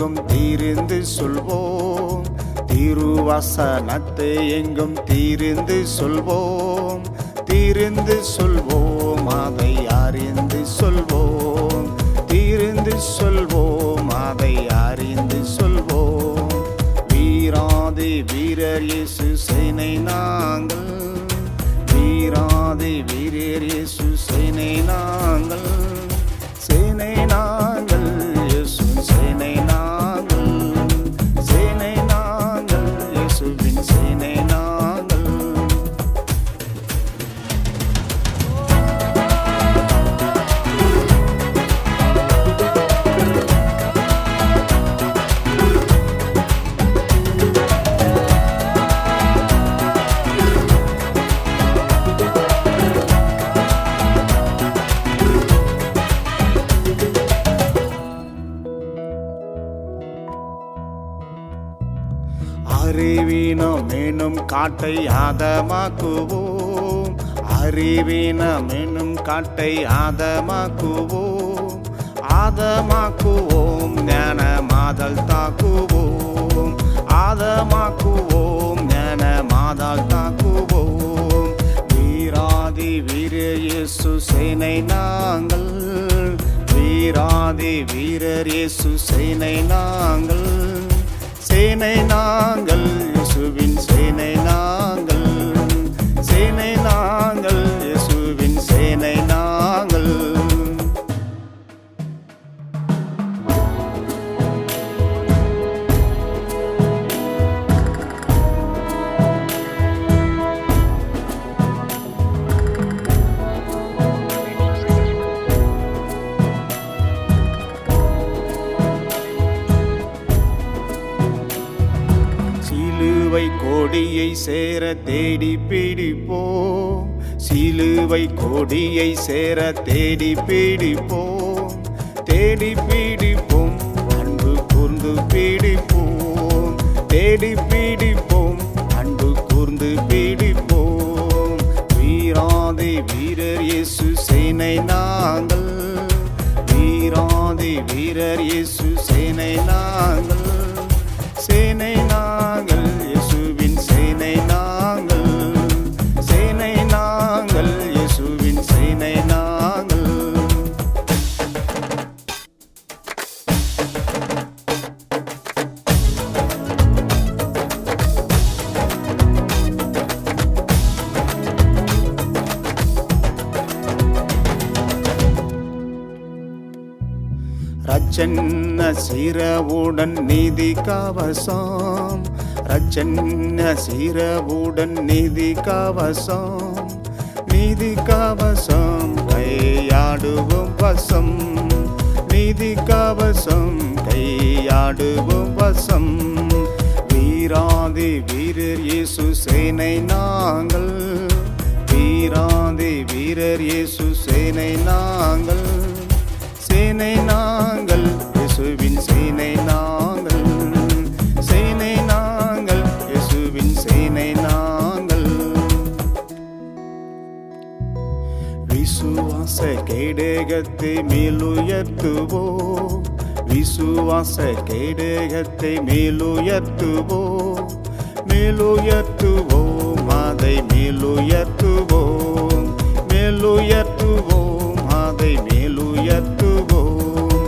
எங்கும் தீர்ந்து சொல்வோம். திருவசனத்தை எங்கும் தீர்ந்து சொல்வோம். தீர்ந்து சொல்வோம், அதை அறிந்து சொல்வோம். தீர்ந்து சொல்வோம், அதை அறிந்து சொல்வோம். வீராதி வீரர் இயேசு சேனை நாங்கள். வீராதி வீரர் இயேசு சேனை நாங்கள். சேனை நாங்கள், இயேசு சேனை நாங்கள். சேனை நாங்கள், இயேசுவின் சேனை நாங்கள். அறிவீனம் என்னும் காட்டை ஆதமாக்குவோம். அறிவீனம் என்னும் காட்டை ஆதமாக்குவோம். ஆதமாக்குவோம், ஞானமாதல் தாக்குவோம். ஆதமாக்குவோம், ஞானமாதல் தாக்குவோம். வீராதி வீரர் இயேசு சேனை நாங்கள். வீராதி வீரர் இயேசு சேனை நாங்கள். சேனை நாங்கள், இயேசுவின் சேனை நாங்கள். சேனை நாங்கள், இயேசுவின் சேனை நாங்கள். சிலுவை கொடியை சேர தேடி பிடிப்போம். சிலுவை கொடியை சேர தேடி பிடிப்போம். தேடி பிடிப்போம், அன்பு கூர்ந்து பிடிப்போம். தேடி பிடிப்போம், அன்பு கூர்ந்து பிடிப்போம். வீராதி வீரர் இயேசு சேனை நாங்கள். வீராதி வீரர் இயேசு சேனை நாங்கள். சேனை நாங்கள், இயேசுவின் சேனை நாங்கள். சேனை நாங்கள், இயேசுவின் சேனை நாங்கள். ரட்சன்ன சிரவுடன் நீதி கவசம். ரட்சன்ன சிரவுடன் நீதி கவசம். நீதி கவசம் கையாடுவோம் வசம். நீதி கவசம் கையாடுவோம் வசம். வீராதி வீரர் இயேசு சேனை நாங்கள். வீராதி வீரர் இயேசு சேனை நாங்கள். சேனை நாங்கள், இயேசுவின் சேனை நாங்கள். சேனை நாங்கள், இயேசுவின் சேனை நாங்கள். விசுவாச கேடகத்தை மேலுயர்த்துவோம். விசுவாச கேடகத்தை மேலுயர்த்துவோம். மேலுயர்த்துவோம், அதை மேலுயர்த்துவோம். மேலுயர்த்துவோம், அதை மேலுயர்த்துவோம்.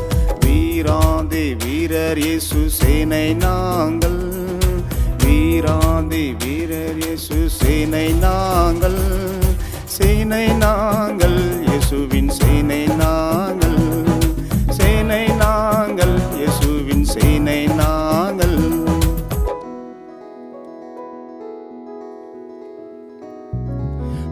வீராதி வீரர் இயேசு சேனை நாங்கள். வீராதி வீரர் இயேசு சேனை நாங்கள். சேனை நாங்கள், இயேசுவின் சேனை நாங்கள். சேனை நாங்கள், இயேசுவின் சேனை நாங்கள்.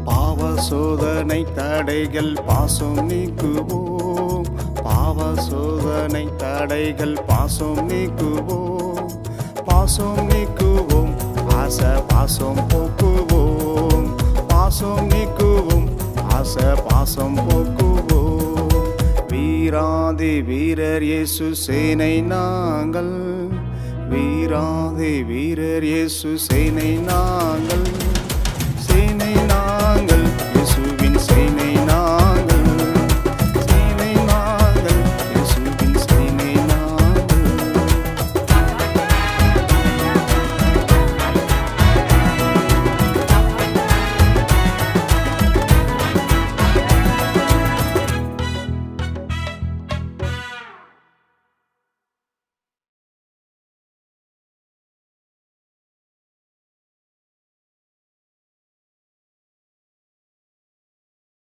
பாவ சோதனை தடைகள் பாசம் நீக்குவோம். பாவ சோதனை தடைகள் பாசம் நீக்குவோம். பாசம் நீக்குவோம், ஆசை பாசம் போக்குவோம். பாசம் நீக்குவோம், ஆசை பாசம் போக்குவோம். வீராதி வீரர் இயேசு சேனை நாங்கள். வீராதி வீரர் இயேசு சேனை நாங்கள்.